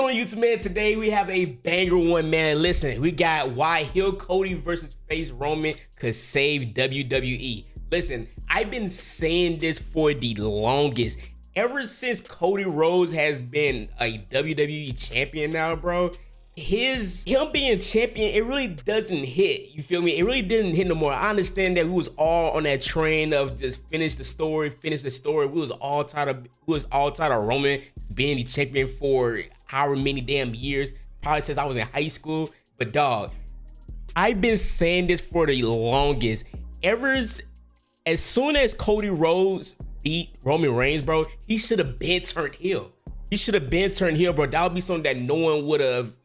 on YouTube, man? Today we have a banger one, man. Listen, we got why heel Cody versus face Roman could save WWE. Listen, I've been saying this for the longest. Ever since Cody Rhodes has been a WWE champion now, bro, him being champion, it really doesn't hit. You feel me? It really didn't hit no more. I understand that we was all on that train of just finish the story. We was all tired of Roman being the champion for however many damn years, probably since I was in high school. But dog, I've been saying this for the longest. As soon as Cody Rhodes beat Roman Reigns, bro, he should have been turned heel. Bro. That would be something that no one would have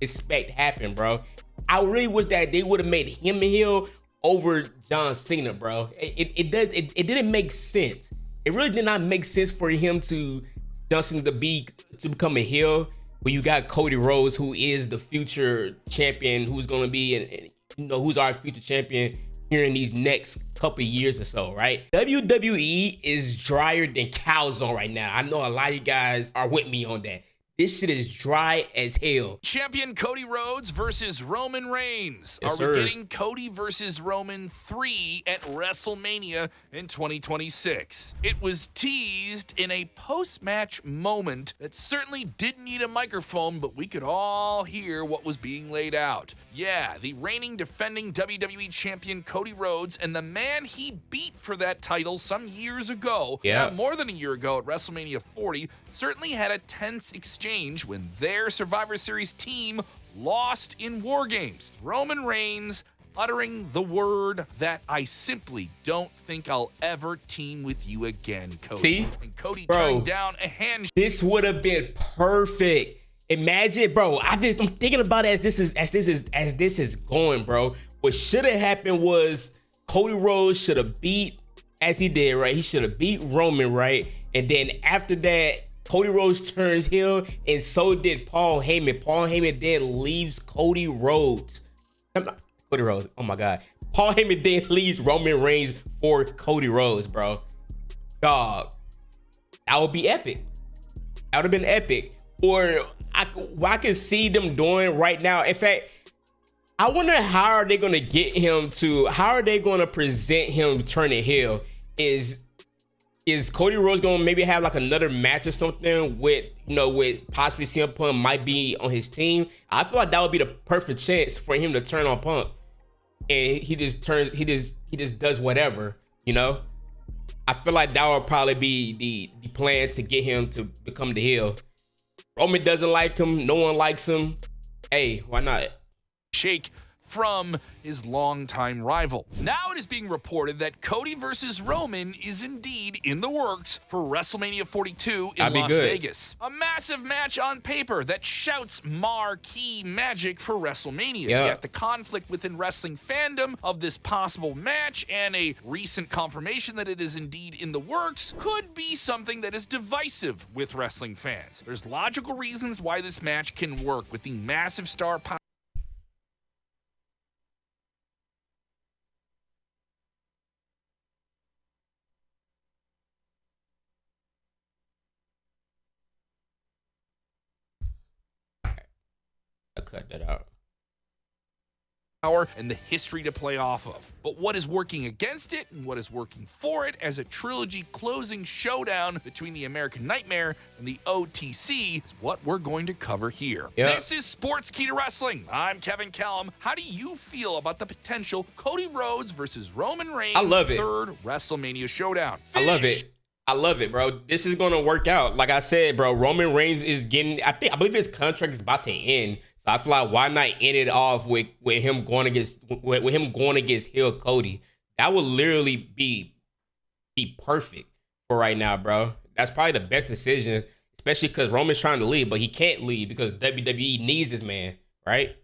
expect happen, bro. I really wish that they would have made him a heel over John Cena, bro. It didn't make sense. It really did not make sense for him to become a heel when you got Cody Rhodes, who is the future champion, who's gonna be, and who's our future champion here in these next couple years or so, right? WWE is drier than Calzone right now. I know a lot of you guys are with me on that. This shit is dry as hell. Champion Cody Rhodes versus Roman Reigns. Yes, Are sir. we getting Cody versus Roman 3 at WrestleMania in 2026? It was teased in a post-match moment that certainly didn't need a microphone, but we could all hear what was being laid out. Yeah, the reigning defending WWE champion Cody Rhodes and the man he beat for that title some years ago, more than a year ago at WrestleMania 40, certainly had a tense exchange when their Survivor Series team lost in War Games. Roman Reigns uttering the word that I simply don't think I'll ever team with you again, Cody. See? And Cody bro, turned down a handshake. This would have been perfect. Imagine, bro. I'm thinking about it as this is going, bro. What should have happened was Cody Rhodes should have beat, as he did, right? He should have beat Roman, right? And then after that, Cody Rhodes turns heel, and so did Paul Heyman. Paul Heyman then leaves Cody Rhodes. Cody Rhodes, oh my God. Paul Heyman then leaves Roman Reigns for Cody Rhodes, bro. Dog, that would be epic. That would have been epic. Or what I can see them doing right now, in fact, I wonder how are they going to get him to, how are they going to present him turning heel? Is Cody Rhodes gonna maybe have like another match or something with, with possibly CM Punk might be on his team? I feel like that would be the perfect chance for him to turn on Punk, and he just does whatever, I feel like that would probably be the plan to get him to become the heel. Roman doesn't like him, no one likes him. Hey, why not? Shake from his longtime rival. Now it is being reported that Cody versus Roman is indeed in the works for WrestleMania 42 in Las Vegas. A massive match on paper that shouts marquee magic for WrestleMania. Yet the conflict within wrestling fandom of this possible match and a recent confirmation that it is indeed in the works could be something that is divisive with wrestling fans. There's logical reasons why this match can work with the massive star power. Cut that out. Power and the history to play off of. But what is working against it and what is working for it as a trilogy closing showdown between the American Nightmare and the OTC is what we're going to cover here. This is Sports Key to Wrestling. I'm Kevin Kellum. How do you feel about the potential Cody Rhodes versus Roman Reigns third WrestleMania showdown? I love it, bro. This is gonna work out. Like I said, bro, Roman Reigns is getting, I believe his contract is about to end. So I feel like why not end it off with him going against heel Cody? That would literally be perfect for right now, bro. That's probably the best decision, especially because Roman's trying to leave, but he can't leave because WWE needs this man, right?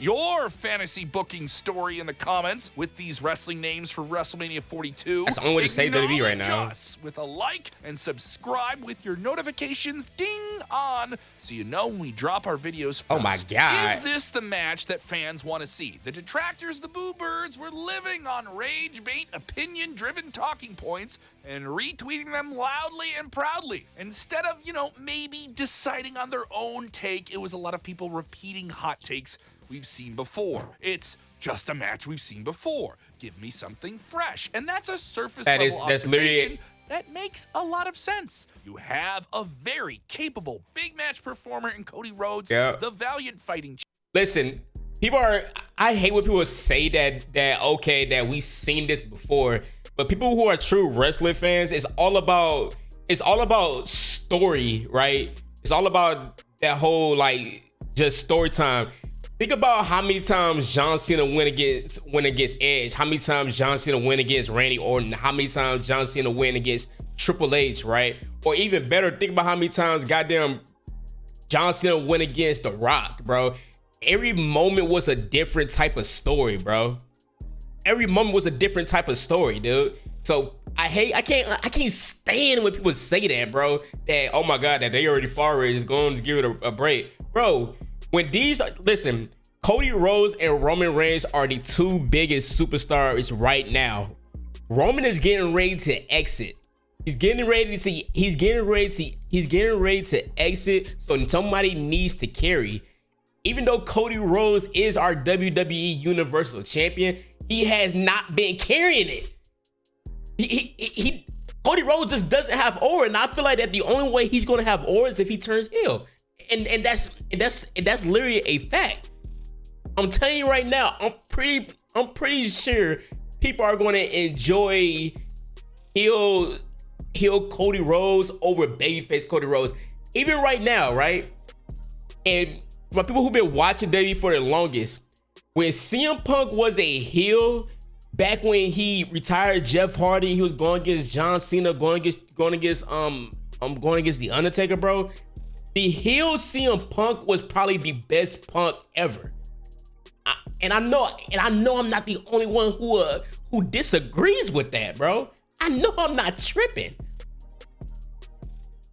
your fantasy booking story in the comments with these wrestling names for WrestleMania 42. That's the only way to say WWE right now. Us with a like and subscribe with your notifications ding on so you know when we drop our videos first. Oh my God. Is this the match that fans want to see? The detractors, the boo birds, were living on rage bait, opinion-driven talking points and retweeting them loudly and proudly. Instead of, maybe deciding on their own take, it was a lot of people repeating hot takes we've seen before. It's just a match we've seen before. Give me something fresh. And that's a surface level observation that makes a lot of sense. You have a very capable big match performer in Cody Rhodes, the valiant fighting. Listen, I hate when people say that we've seen this before, but people who are true wrestling fans, it's all about story, right? It's all about that whole just story time. Think about how many times John Cena win against Edge, how many times John Cena win against Randy Orton, how many times John Cena win against Triple H, right? Or even better, think about how many times goddamn John Cena win against The Rock, bro. Every moment was a different type of story, bro. Every moment was a different type of story, dude. So I can't stand when people say that, bro. That, oh my God, that they already far away, just going to give it a break, bro. Listen, Cody Rhodes and Roman Reigns are the two biggest superstars right now. Roman is getting ready to exit. He's getting ready to exit. So somebody needs to carry. Even though Cody Rhodes is our WWE Universal Champion, he has not been carrying it. Cody Rhodes just doesn't have aura, and I feel like that the only way he's gonna have aura is if he turns heel. And that's literally a fact. I'm telling you right now, I'm pretty sure people are going to enjoy heel Cody Rhodes over babyface Cody Rhodes, even right now, right? And for people who've been watching WWE for the longest, when CM Punk was a heel back when he retired Jeff Hardy, he was going against John Cena, going against The Undertaker, bro. The heel CM Punk was probably the best Punk ever. I know I'm not the only one who disagrees with that, bro. I know I'm not tripping.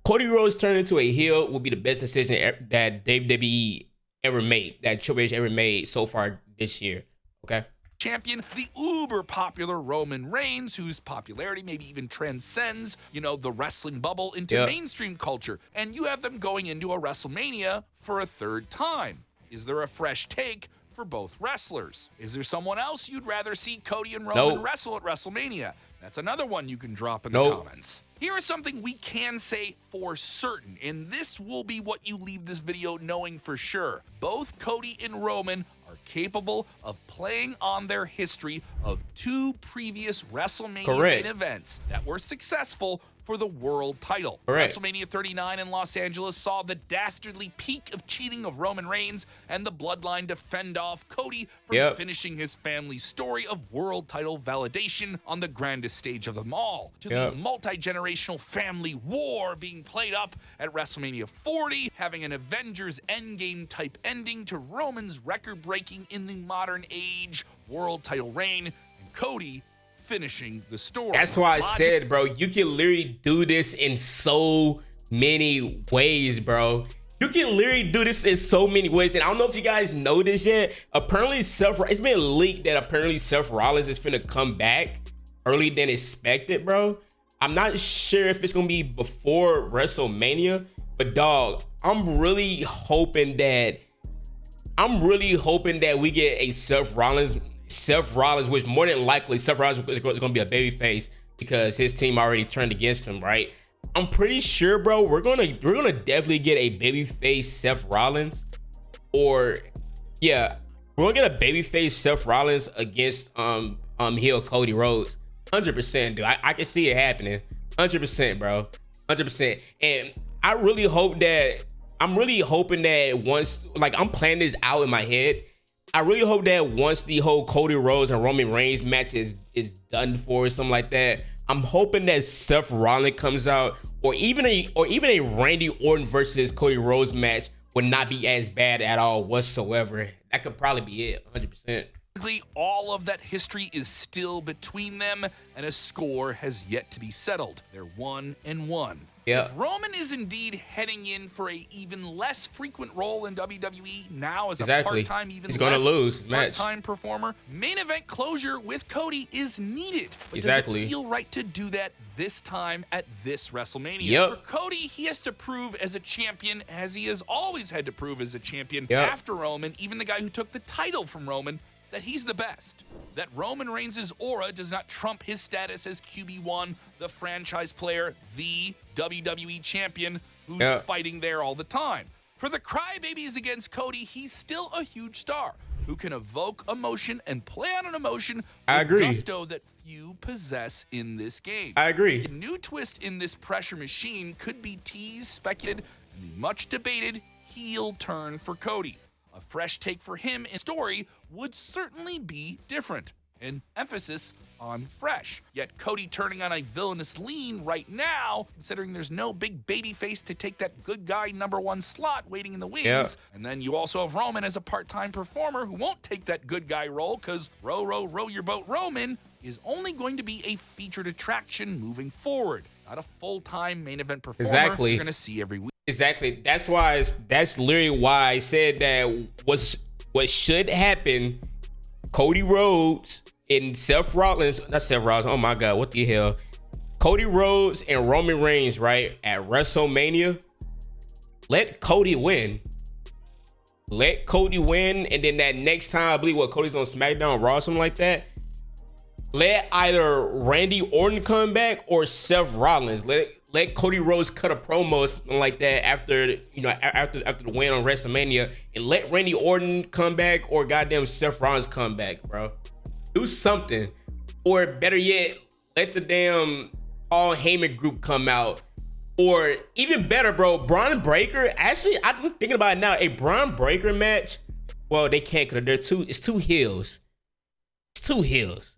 Cody Rhodes turning into a heel will be the best decision that WWE ever made, that Triple H ever made so far this year. Okay. Champion, the uber popular Roman Reigns, whose popularity maybe even transcends, the wrestling bubble into mainstream culture. And you have them going into a WrestleMania for a third time. Is there a fresh take for both wrestlers? Is there someone else you'd rather see Cody and Roman wrestle at WrestleMania? That's another one you can drop in the comments. Here is something we can say for certain, and this will be what you leave this video knowing for sure. Both Cody and Roman are capable of playing on their history of two previous WrestleMania main events that were successful for the world title. WrestleMania 39 in Los Angeles saw the dastardly peak of cheating of Roman Reigns and the bloodline to fend off Cody from finishing his family's story of world title validation on the grandest stage of them all, to the multi-generational family war being played up at WrestleMania 40, having an Avengers Endgame type ending to Roman's record-breaking in the modern age world title reign, and Cody finishing the story. That's why I said, bro, you can literally do this in so many ways, bro. You can literally do this in so many ways. And I don't know if you guys know this yet. Apparently, it's been leaked that apparently Seth Rollins is finna come back earlier than expected, bro. I'm not sure if it's gonna be before WrestleMania, but dog, I'm really hoping that we get a Seth Rollins, which more than likely Seth Rollins is going to be a babyface because his team already turned against him, right? I'm pretty sure, bro, we're gonna definitely get a babyface Seth Rollins, or we're gonna get a babyface Seth Rollins against heel Cody Rhodes. 100%, dude. I can see it happening. 100%, bro. 100%. And I'm really hoping that once, I'm planning this out in my head, I really hope that once the whole Cody Rhodes and Roman Reigns match is done for or something like that, I'm hoping that Seth Rollins comes out, or even a Randy Orton versus Cody Rhodes match would not be as bad at all whatsoever. That could probably be it, 100%. All of that history is still between them, and a score has yet to be settled. They're 1-1. Yeah. If Roman is indeed heading in for a even less frequent role in WWE now as a part-time, he's gonna lose his match. Part-time performer, main event closure with Cody is needed. But does it feel right to do that this time at this WrestleMania? Yep. For Cody, he has to prove as a champion, as he has always had to prove as a champion after Roman, even the guy who took the title from Roman, that he's the best. That Roman Reigns' aura does not trump his status as QB1, the franchise player, the WWE champion who's fighting there all the time. For the crybabies against Cody, he's still a huge star who can evoke emotion and play on an emotion with gusto that few possess in this game. I agree. A new twist in this pressure machine could be teased, speculated, and the much debated heel turn for Cody. A fresh take for him in story would certainly be different. An emphasis on fresh. Yet Cody turning on a villainous lean right now, considering there's no big baby face to take that good guy #1 slot waiting in the wings. And then you also have Roman as a part-time performer who won't take that good guy role because row, row, row your boat Roman is only going to be a featured attraction moving forward. Not a full-time main event performer you're going to see every week. Exactly. That's literally why I said that what should happen, Cody Rhodes and oh my God, what the hell? Cody Rhodes and Roman Reigns, right, at WrestleMania. Let Cody win. Let Cody win, and then that next time, I believe Cody's on SmackDown, Raw, something like that. Let either Randy Orton come back or Seth Rollins. Let Cody Rhodes cut a promo or something like that after the win on WrestleMania, and let Randy Orton come back or goddamn Seth Rollins come back, bro. Do something, or better yet, let the damn Paul Heyman group come out, or even better, bro, Braun Breaker. Actually, I'm thinking about it now. A Braun Breaker match. Well, they can't because it's two heels. It's two heels.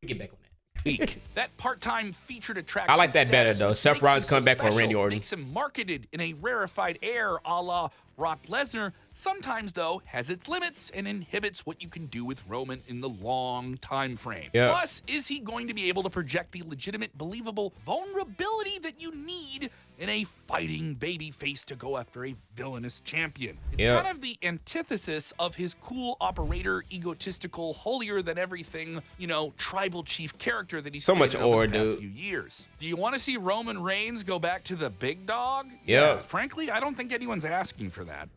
Get back on that. Week. That part-time featured attraction. I like that better though. Seth Rollins come back on Randy Orton. Makes him marketed in a rarefied air, a la Brock Lesnar. Sometimes though has its limits and inhibits what you can do with Roman in the long time frame. Plus, is he going to be able to project the legitimate, believable vulnerability that you need in a fighting babyface to go after a villainous champion? It's kind of the antithesis of his cool operator, egotistical, holier than everything, tribal chief character that he's so much over the past few years. Do you want to see Roman Reigns go back to the big dog? Yeah. Frankly, I don't think anyone's asking for that.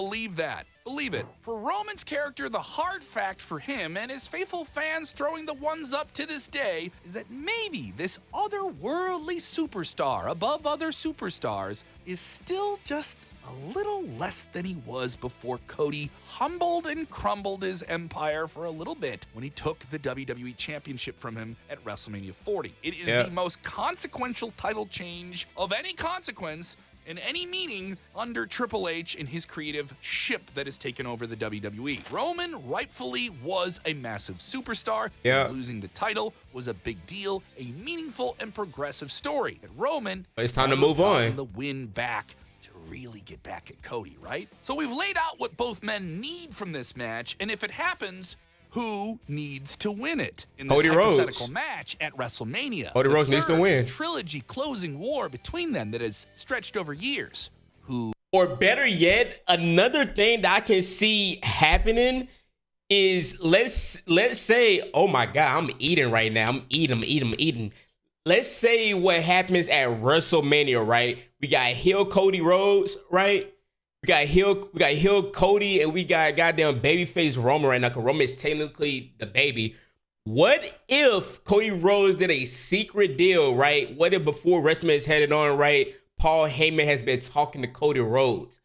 Believe that. Believe it. For Roman's character, the hard fact for him and his faithful fans throwing the ones up to this day is that maybe this otherworldly superstar above other superstars is still just a little less than he was before Cody humbled and crumbled his empire for a little bit when he took the WWE Championship from him at WrestleMania 40. It is the most consequential title change of any consequence in any meaning under Triple H and his creative ship that has taken over the WWE. Roman rightfully was a massive superstar. Losing the title was a big deal, a meaningful and progressive story. But Roman, it's time to move on. The win back to really get back at Cody, right? So we've laid out what both men need from this match, and if it happens, who needs to win it in this hypothetical match at WrestleMania? Cody Rhodes needs to win. Trilogy closing war between them that has stretched over years. Or better yet, another thing that I can see happening is let's say, oh my God, I'm eating right now. I'm eating. Let's say what happens at WrestleMania, right? We got heel Cody Rhodes, right? We got heel Cody, and we got goddamn babyface Roman right now, because Roman is technically the baby. What if Cody Rhodes did a secret deal, right? What if before WrestleMania is headed on, right, Paul Heyman has been talking to Cody Rhodes?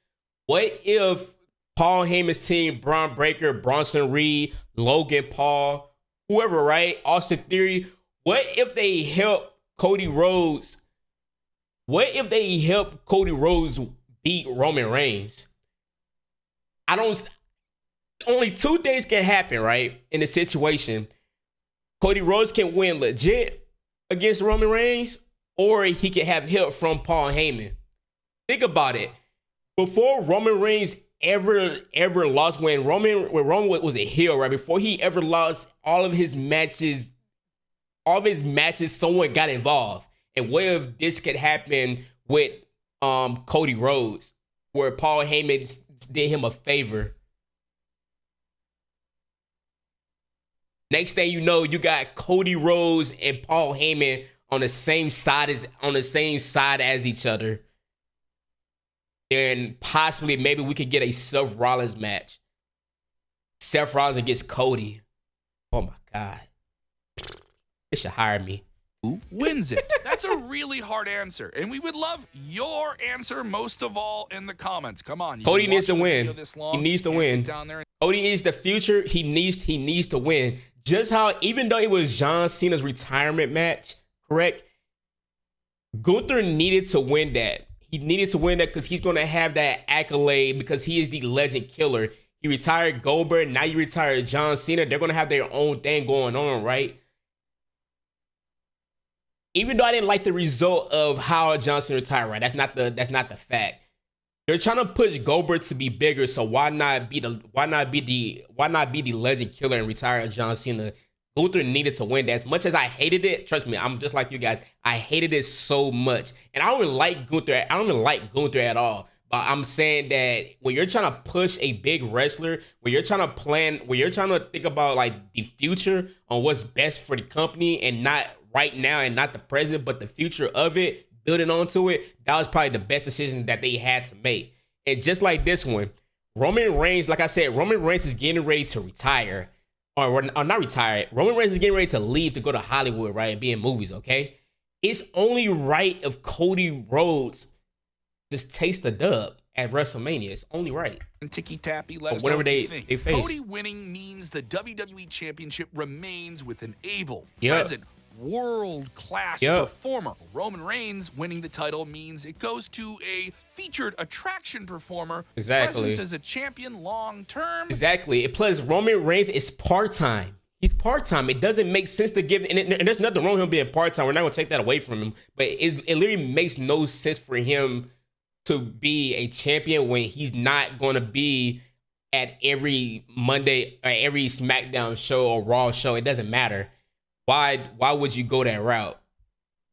What if Paul Heyman's team, Braun Breaker, Bronson Reed, Logan Paul, whoever, right, Austin Theory, what if they help Cody Rhodes? What if they help Cody Rhodes beat Roman Reigns? Only two things can happen, right? In the situation, Cody Rhodes can win legit against Roman Reigns, or he can have help from Paul Heyman. Think about it. before Roman Reigns ever lost, when Roman was a heel, right? Before he ever lost all of his matches, someone got involved. And what if this could happen with Cody Rhodes, where Paul Heyman did him a favor? Next thing you know, you got Cody Rhodes and Paul Heyman on the same side as each other. And possibly maybe we could get a Seth Rollins match. Seth Rollins against Cody. Oh my God. They should hire me. Who wins it? That's a really hard answer, and we would love your answer most of all in the comments. Come on, Cody needs to win. He needs to win. Cody is the future. He needs to win. Just how, even though it was John Cena's retirement match, correct? Gunther needed to win that. He needed to win that because he's going to have that accolade because he is the legend killer. He retired Goldberg. Now you retired John Cena. They're going to have their own thing going on, right? Even though I didn't like the result of how John Cena retired, right? That's not the fact. They're trying to push Goldberg to be bigger, so why not be the legend killer and retire John Cena? Gunther needed to win that. As much as I hated it, trust me, I'm just like you guys. I hated it so much, and I don't even like Gunther. I don't even like Gunther at all. But I'm saying that when you're trying to push a big wrestler, when you're trying to think about like the future on what's best for the company, and not right now and not the present, but the future of it, building onto it, that was probably the best decision that they had to make. And just like this one, Roman Reigns, like I said, Roman Reigns is getting ready to retire. Or not retire. Roman Reigns is getting ready to leave to go to Hollywood, right, and be in movies, okay? It's only right if Cody Rhodes just taste the dub at WrestleMania. It's only right. And ticky-tappy, let us know whatever what you think. they face. Cody winning means the WWE Championship remains with an able, present, world-class performer. Roman Reigns winning the title means it goes to a featured attraction performer. Exactly. Presence as a champion long-term. Exactly. Plus, Roman Reigns is part-time. He's part-time. It doesn't make sense to give, and there's nothing wrong with him being part-time. We're not going to take that away from him. But it literally makes no sense for him to be a champion when he's not going to be at every Monday or every SmackDown show or Raw show. It doesn't matter. Why would you go that route?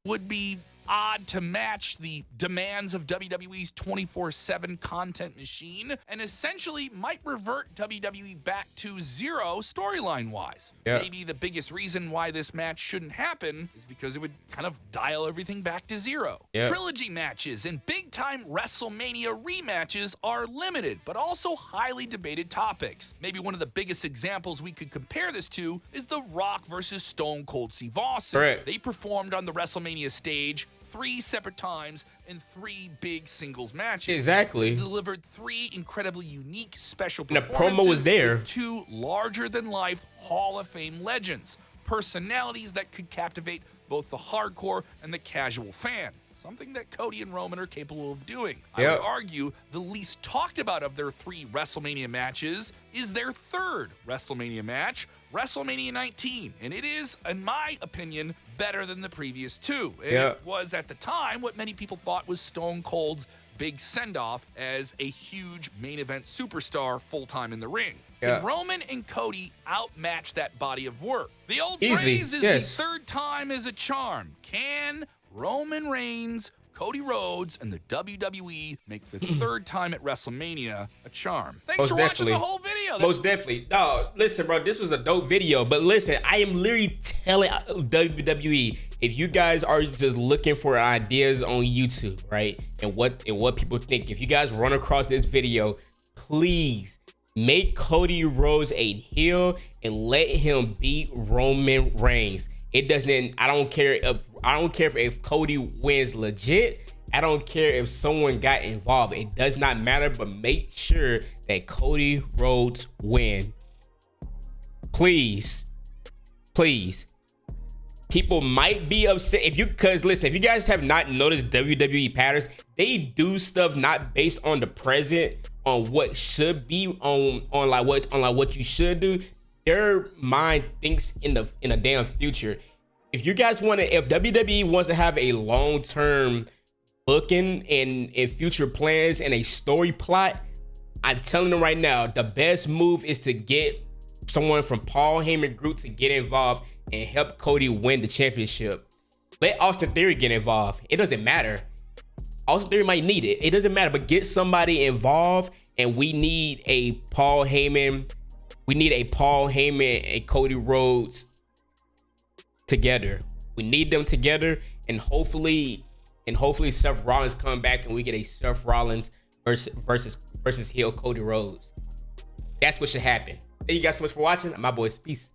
Would be odd to match the demands of WWE's 24/7 content machine, and essentially might revert WWE back to zero storyline-wise. Yeah. Maybe the biggest reason why this match shouldn't happen is because it would kind of dial everything back to zero. Yeah. Trilogy matches and big-time WrestleMania rematches are limited, but also highly debated topics. Maybe one of the biggest examples we could compare this to is The Rock versus Stone Cold Steve Austin. Correct. They performed on the WrestleMania stage 3 separate times in 3 big singles matches. Exactly. They delivered 3 incredibly unique special And the performances. promo was there. With 2 larger-than-life Hall of Fame legends, personalities that could captivate both the hardcore and the casual fan. Something that Cody and Roman are capable of doing. I would argue the least talked about of their 3 WrestleMania matches is their 3rd WrestleMania match, WrestleMania 19. And it is, in my opinion, better than the previous 2. And it was, at the time, what many people thought was Stone Cold's big send-off as a huge main event superstar full-time in the ring. Can Roman and Cody outmatch that body of work? The old phrase is the 3rd time is a charm. Can Roman Reigns, Cody Rhodes, and the WWE make the 3rd time at WrestleMania a charm? Thanks for watching the whole video. Most definitely. No, listen, bro, this was a dope video. But listen, I am literally telling WWE, if you guys are just looking for ideas on YouTube, right, and what people think, if you guys run across this video, please make Cody Rhodes a heel and let him beat Roman Reigns. It doesn't. I don't care if Cody wins legit. I don't care if someone got involved. It does not matter. But make sure that Cody Rhodes win. Please, please. People might be upset because listen, if you guys have not noticed WWE patterns, they do stuff not based on the present, on what should be, on what you should do. Their mind thinks in a damn future. If you guys if WWE wants to have a long-term booking and in future plans and a story plot, I'm telling them right now, the best move is to get someone from Paul Heyman group to get involved and help Cody win the championship. Let Austin Theory get involved. It doesn't matter. Austin Theory might need it. It doesn't matter, but get somebody involved, and we need a Paul Heyman. We need a Paul Heyman and Cody Rhodes together. We need them together, and hopefully Seth Rollins come back and we get a Seth Rollins versus heel Cody Rhodes. That's what should happen. Thank you guys so much for watching. My boys, peace.